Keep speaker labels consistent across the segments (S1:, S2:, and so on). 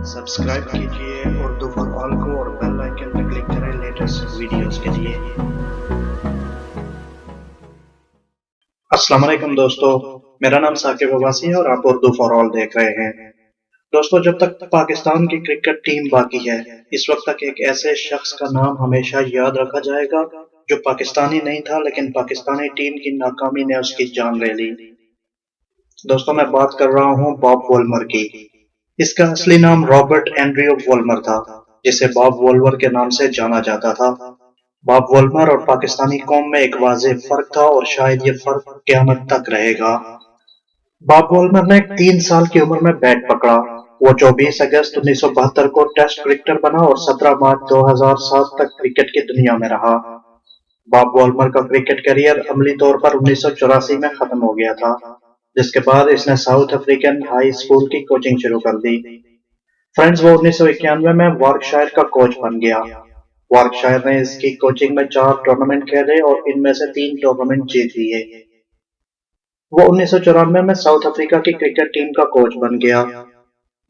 S1: Subscribe कीजिए Urdu for all को और बेल आइकन पर क्लिक करें लेटेस्ट वीडियोस के लिए। अस्सलाम वालेकुम दोस्तों, मेरा नाम साकिब अब्बासी है और आप उर्दू फॉर ऑल देख रहे हैं। दोस्तों, जब तक पाकिस्तान की क्रिकेट टीम बाकी है, इस वक्त तक एक ऐसे शख्स का नाम हमेशा याद रखा जाएगा जो पाकिस्तानी नहीं था, लेकिन पाकिस्तानी टीम की नाकामी ने उसकी जान ले ली। दोस्तों, मैं बात कर रहा हूँ बॉब वोल्मर की। इसका असली नाम रॉबर्ट एंड्रयू वोल्मर था, जिसे बॉब वोल्मर के नाम से जाना जाता था। बॉब वोल्मर और पाकिस्तानी कौम में एक वाज़ेह फर्क था और शायद ये फर्क क़यामत तक रहेगा। बॉब वोल्मर ने 3 साल की उम्र में बैट पकड़ा। वो 24 अगस्त 1972 को टेस्ट क्रिकेटर बना और 17 मार्च 2007 तक क्रिकेट की दुनिया में रहा। बॉब वोल्मर का क्रिकेट करियर अमली तौर पर 1984 में खत्म हो गया था, जिसके बाद इसने साउथ अफ्रीकन हाई स्कूल की कोचिंग शुरू कर दी। फ्रेंड्स, वो 1991 में वॉर्कशायर का कोच बन गया। वॉर्कशायर ने इसकी कोचिंग में 4 टूर्नामेंट खेले और इनमें से 3 टूर्नामेंट जीत लिए। वो 1994 में साउथ अफ्रीका की क्रिकेट टीम का कोच बन गया।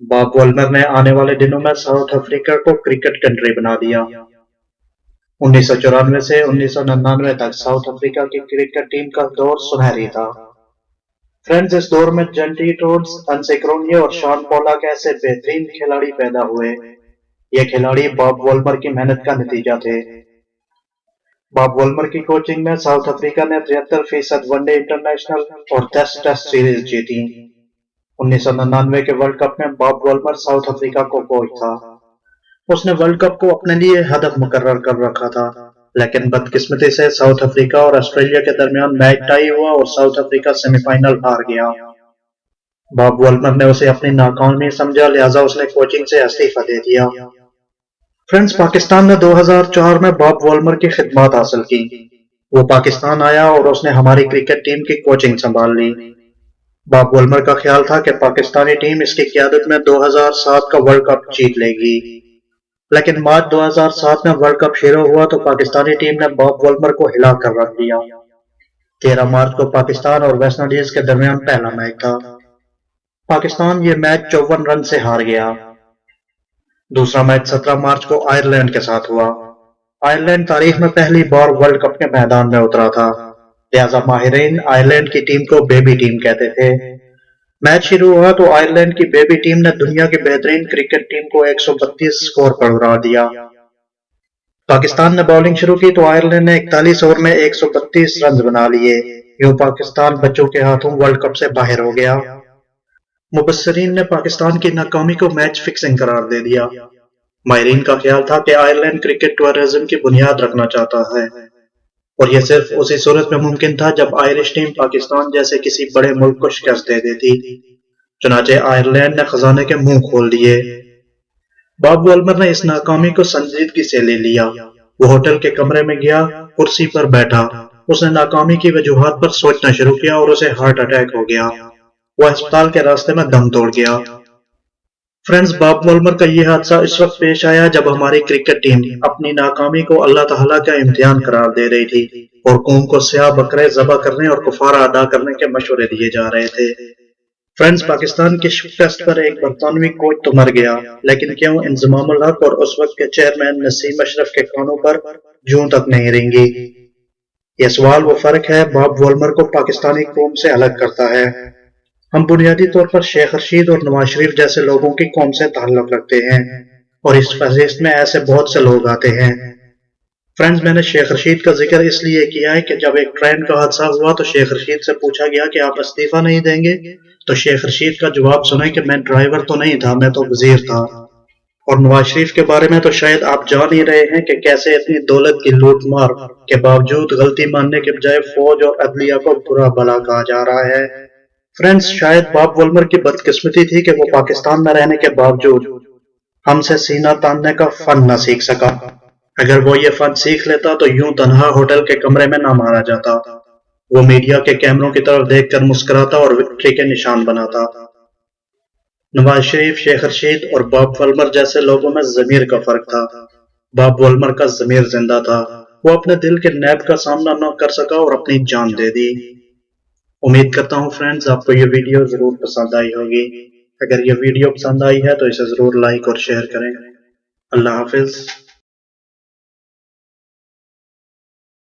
S1: बॉब वोल्मर ने आने वाले दिनों में साउथ अफ्रीका को क्रिकेट कंट्री बना दिया। 1994 से 1999 तक साउथ अफ्रीका की क्रिकेट टीम का दौर सुनहरी था। फ्रेंड्स, इस दौर में जेंटी टोड्स, हंसे क्रोनिये और शॉन पोलाक ऐसे बेहतरीन खिलाड़ी पैदा हुए। ये खिलाड़ी बॉब वोल्मर की मेहनत का नतीजा थे। बॉब वोल्मर की कोचिंग में साउथ अफ्रीका ने 73% वनडे इंटरनेशनल और 10 टेस्ट सीरीज जीती। 1999 के वर्ल्ड कप में बॉब वोल्मर साउथ अफ्रीका को कोच था। उसने वर्ल्ड कप को अपने लिए हदफ मुकर्रर कर रखा था, लेकिन बदकिस्मती से साउथ अफ्रीका और ऑस्ट्रेलिया के दरमियान मैच टाई हुआ और साउथ अफ्रीका सेमीफाइनल हार गया। बॉब वोल्मर ने उसे अपनी नाकामी समझा, लिहाजा उसने कोचिंग से इस्तीफा दे दिया। फ्रेंड्स, पाकिस्तान ने 2004 में बॉब वोल्मर की खिदमत हासिल की। वो पाकिस्तान आया और उसने हमारी क्रिकेट टीम की कोचिंग संभाल ली। बॉब वोल्मर का ख्याल था कि पाकिस्तानी टीम इसकी क़यादत में 2007 का वर्ल्ड कप जीत लेगी, लेकिन मार्च 2007 में वर्ल्ड कप शुरू हुआ तो पाकिस्तानी टीम ने बॉब वोल्मर को हिला कर रख दिया। 13 मार्च को पाकिस्तान और वेस्ट इंडीज के दरमियान पहला मैच था। पाकिस्तान ये मैच 54 रन से हार गया। दूसरा मैच 17 मार्च को आयरलैंड के साथ हुआ। आयरलैंड तारीख में पहली बार वर्ल्ड कप के मैदान में उतरा था, लिहाजा माहिरीन आयरलैंड की टीम को बेबी टीम कहते थे। मैच शुरू हुआ तो आयरलैंड की बेबी टीम ने दुनिया की बेहतरीन क्रिकेट टीम को 132 स्कोर पर हरा दिया। पाकिस्तान ने बॉलिंग शुरू की तो आयरलैंड ने 41 ओवर में 132 रन बना लिए। यूं पाकिस्तान बच्चों के हाथों वर्ल्ड कप से बाहर हो गया। मुबस्सिरीन ने पाकिस्तान की नाकामी को मैच फिक्सिंग करार दे दिया। माहिरीन का ख्याल था कि आयरलैंड क्रिकेट टूरिज्म की बुनियाद रखना चाहता है, और यह सिर्फ उसी सूरत में मुमकिन था जब आयरिश टीम पाकिस्तान जैसे किसी बड़े मुल्क को शिकस्त दे देती। चुनाचे आयरलैंड ने खजाने के मुंह खोल दिए। बॉब वोल्मर ने इस नाकामी को संजीदगी से ले लिया। वो होटल के कमरे में गया, कुर्सी पर बैठा। उसने नाकामी की वजूहात पर सोचना शुरू किया और उसे हार्ट अटैक हो गया। वो अस्पताल के रास्ते में दम तोड़ गया। फ्रेंड्स, बॉब वोल्मर का यह हादसा इस वक्त पेश आया जब हमारी क्रिकेट टीम अपनी नाकामी को अल्लाह ताला का इम्तिहान करार दे रही थी और कौम को स्याह बकरे ज़बह करने और कुफारा अदा करने के मशवरे दिए जा रहे थे। फ्रेंड्स, पाकिस्तान के शिकस्त पर एक बरतानवी कोच तो मर गया, लेकिन क्यों इंजमामुल हक और उस वक्त के चेयरमैन नसीम अशरफ के कानों पर जूं तक नहीं रेंगी? यह सवाल वो फर्क है बॉब वोल्मर को पाकिस्तानी कौम से अलग करता है। हम बुनियादी तौर पर शेख रशीद और नवाज शरीफ जैसे लोगों की कौम से ताल्लुक रखते हैं और इस फहरिस्त में ऐसे बहुत से लोग आते हैं। फ्रेंड्स, मैंने शेख रशीद का जिक्र इसलिए किया है कि जब एक ट्रेन का हादसा हुआ तो शेख रशीद से पूछा गया कि आप इस्तीफा नहीं देंगे, तो शेख रशीद का जवाब सुने कि मैं ड्राइवर तो नहीं था, मैं तो वजीर था। और नवाज शरीफ के बारे में तो शायद आप जान ही रहे हैं कि कैसे इतनी दौलत की लूट मार के बावजूद गलती मानने के बजाय फौज और अदलिया को बुरा भला कहा जा रहा है। फ्रेंड्स, शायद बॉब वोल्मर की बदकिस्मती थी कि वो पाकिस्तान में रहने के बावजूद हमसे सीना तानने का फन न सीख सका। अगर वो ये फन सीख लेता तो यूं तन्हा होटल के कमरे में ना मारा जाता। वो मीडिया के कैमरों की तरफ देखकर मुस्कुराता और विक्ट्री के निशान बनाता। नवाज शरीफ, शेख रशीद और बॉब वोल्मर जैसे लोगों में ज़मीर का फर्क था। बॉब वोल्मर का ज़मीर जिंदा था। वो अपने दिल के नैब का सामना न कर सका और अपनी जान दे दी। उम्मीद करता हूँ फ्रेंड्स आपको ये वीडियो जरूर पसंद आई होगी। اگر یہ ویڈیو پسند آئی ہے تو اسے ضرور لائک اور شیئر کریں۔ اللہ حافظ۔